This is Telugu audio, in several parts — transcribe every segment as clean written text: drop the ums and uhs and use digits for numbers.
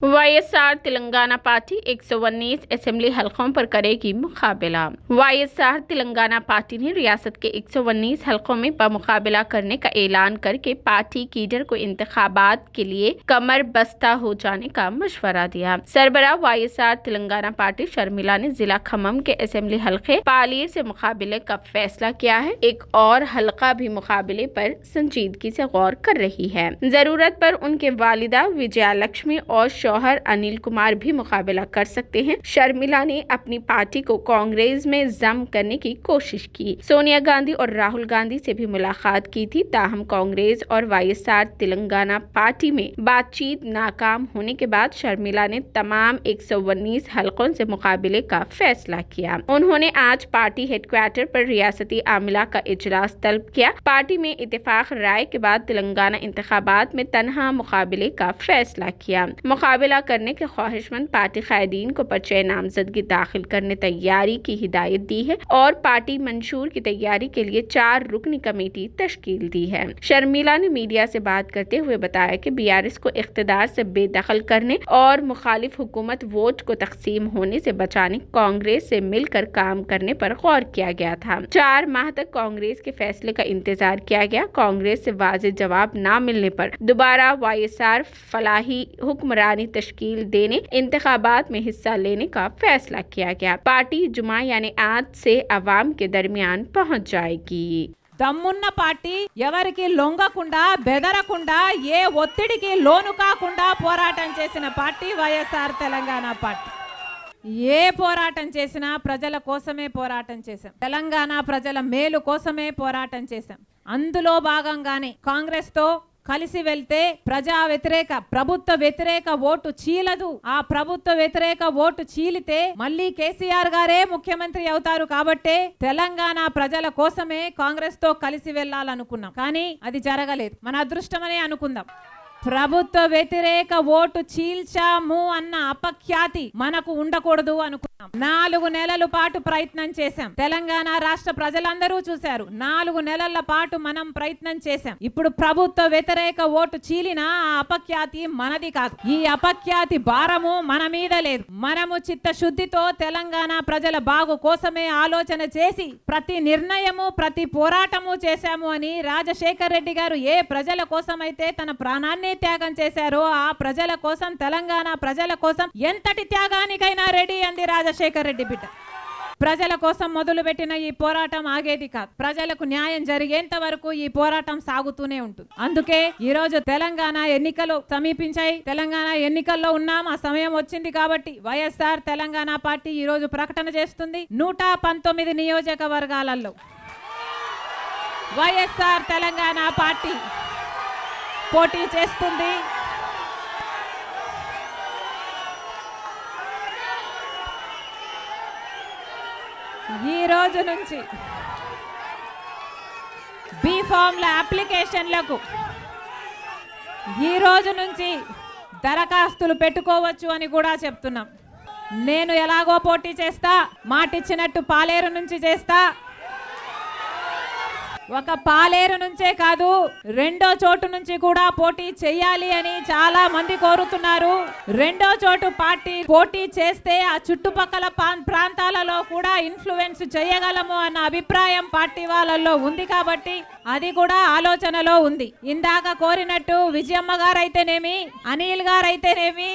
वाईएसआर तेलंगाना पार्टी 119 असेंबली हलकों पर करेगी मुकाबला। वाईएसआर तेलंगाना पार्टी ने रियासत के 119 हलकों में मुकाबला करने का ऐलान करके पार्टी कीडर को इंतखाबात के लिए कमर बस्ता हो जाने का मशवरा दिया। सरबराह वाईएसआर तेलंगाना पार्टी शर्मिला ने जिला खम्मम के असेंबली हलके पालीर से मुकाबले का फैसला किया है। एक और हलका भी मुकाबले पर संजीदगी से गौर कर रही है। जरूरत पर उनके वालिदा विजयालक्ष्मी और शौहर अनिल कुमार भी मुकाबला कर सकते हैं। शर्मिला ने अपनी पार्टी को कांग्रेस में जम करने की कोशिश की। सोनिया गांधी और राहुल गांधी से भी मुलाकात की थी, ताहम कांग्रेस और वाईएसआर तेलंगाना पार्टी में बातचीत नाकाम होने के बाद शर्मिला ने तमाम 119 हलकों से मुकाबले का फैसला किया। उन्होंने आज पार्टी हेडक्वार्टर पर रियासती आमिला का इजलास तलब किया। पार्टी में इत्तेफाक राय के बाद तेलंगाना इंतखाबात में तनहा मुकाबले का फैसला किया। मुकाबला करने के ख्वाहिशमंद पार्टी कायदीन को पर्चे नामजदगी दाखिल करने तैयारी की हिदायत दी है और पार्टी मंशूर की तैयारी के लिए 4 रुकनी कमेटी तश्कील दी है। शर्मिला ने मीडिया से बात करते हुए बताया कि बीआरएस को इख्तिदार से बेदखल करने और मुखालिफ हुकूमत वोट को तकसीम होने से बचाने कांग्रेस से मिलकर काम करने पर गौर किया गया था। 4 माह तक कांग्रेस के फैसले का इंतजार किया गया। कांग्रेस से वाज़ेह जवाब न मिलने पर दोबारा वाईएसआर फलाही हुक्मरानी तश्कील देने इंतखाबात में हिस्सा लेने का फैसला किया गया। पार्टी जुमा यानी आज से अवाम के दरमियान पहुंच जाएगी। దమ్మున్న పార్టీ ఎవరికి లొంగకుండా బెదరకుండా ఏ ఒత్తిడికి లోను కాకుండా పోరాటం చేసిన పార్టీ వైఎస్ఆర్ తెలంగాణ పార్టీ. ఏ పోరాటం చేసినా ప్రజల కోసమే పోరాటం చేశాం. తెలంగాణ ప్రజల మేలు కోసమే పోరాటం చేశాం. అందులో భాగంగానే కాంగ్రెస్ తో కలిసి వెళ్తే ప్రజా వ్యతిరేక ప్రభుత్వ వ్యతిరేక ఓటు చీలదు. ఆ ప్రభుత్వ వ్యతిరేక ఓటు చీలితే మళ్ళీ కేసీఆర్ గారే ముఖ్యమంత్రి అవుతారు. కాబట్టి తెలంగాణ ప్రజల కోసమే కాంగ్రెస్ తో కలిసి వెళ్ళాలనుకున్నాం. కానీ అది జరగలేదు. మన అదృష్టమనే అనుకుందాం. ప్రభుత్వ వ్యతిరేక ఓటు చీల్చాము అన్న అపఖ్యాతి మనకు ఉండకూడదు అనుకున్నాం. 4 నెలల పాటు ప్రయత్నం చేశాం. తెలంగాణ రాష్ట్ర ప్రజలందరూ చూశారు. 4 నెలల పాటు మనం ప్రయత్నం చేశాం. ఇప్పుడు ప్రభుత్వ వ్యతిరేక ఓటు చీలిన ఆ అపఖ్యాతి మనది కాదు. ఈ అపఖ్యాతి భారము మన మీద లేదు. మనము చిత్తశుద్ధితో తెలంగాణ ప్రజల బాగు కోసమే ఆలోచన చేసి ప్రతి నిర్ణయము ప్రతి పోరాటము చేశాము అని రాజశేఖర్ రెడ్డి గారు ఏ ప్రజల కోసమైతే తన ప్రాణాన్ని త్యాగం చేశారో ఆ ప్రజల కోసం తెలంగాణ ప్రజల కోసం ఎంతటి త్యాగానికైనా రెడీ అంది రాజశేఖర్ రెడ్డి బిడ్డ. ప్రజల కోసం మొదలుపెట్టిన ఈ పోరాటం ఆగేది కాదు. ప్రజలకు న్యాయం జరిగేంత వరకు ఈ పోరాటం సాగుతూనే ఉంటుంది. అందుకే ఈ రోజు తెలంగాణ ఎన్నికలు సమీపించాయి. తెలంగాణ ఎన్నికల్లో ఉన్నాం. ఆ సమయం వచ్చింది కాబట్టి వైఎస్ఆర్ తెలంగాణ పార్టీ ఈ రోజు ప్రకటన చేస్తుంది. 119 నియోజకవర్గాలలో వైఎస్ఆర్ తెలంగాణ పార్టీ పోటీ చేస్తుంది. ఈ రోజు నుంచి బి ఫామ్ల అప్లికేషన్లకు ఈ రోజు నుంచి దరఖాస్తులు పెట్టుకోవచ్చు అని కూడా చెప్తున్నాం. నేను ఎలాగో పోటీ చేస్తా, మాటిచ్చినట్టు పాలేరు నుంచి చేస్తా. ఒక పాలేరు నుంచే కాదు, రెండో చోటు నుంచి కూడా పోటీ చేయాలి అని చాలా మంది కోరుతున్నారు. రెండో చోటు పార్టీ పోటీ చేస్తే ఆ చుట్టుపక్కల ప్రాంతాలలో కూడా ఇన్ఫ్లుయెన్స్ చేయగలము అన్న అభిప్రాయం పార్టీ వాళ్ళల్లో ఉంది. కాబట్టి అది కూడా ఆలోచనలో ఉంది. ఇందాక కోరినట్టు విజయమ్మ గారైతేనేమి, అనిల్ గారైతేనేమి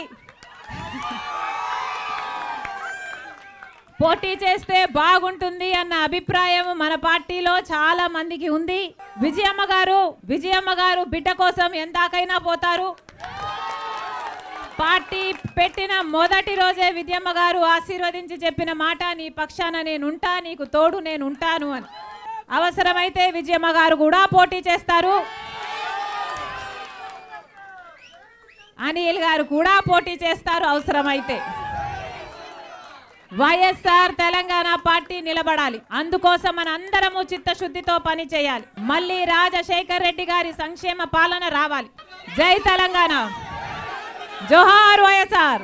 పోటీ చేస్తే బాగుంటుంది అన్న అభిప్రాయం మన పార్టీలో చాలా మందికి ఉంది. విజయమ్మ గారు బిడ్డ కోసం ఎందాకైనా పోతారు. పార్టీ పెట్టిన మొదటి రోజే విజయమ్మ గారు ఆశీర్వదించి చెప్పిన మాట, నీ పక్షాన నేనుంటా, నీకు తోడు నేనుంటాను అని. అవసరమైతే విజయమ్మ గారు కూడా పోటీ చేస్తారు. అనిల్ గారు కూడా పోటీ చేస్తారు అవసరమైతే. వైఎస్ఆర్ తెలంగాణ పార్టీ నిలబడాలి. అందుకోసం మన అందరము చిత్తశుద్ధితో పని చేయాలి. మళ్ళీ రాజశేఖర్ రెడ్డి గారి సంక్షేమ పాలన రావాలి. జై తెలంగాణ, జోహార్ వైఎస్ఆర్.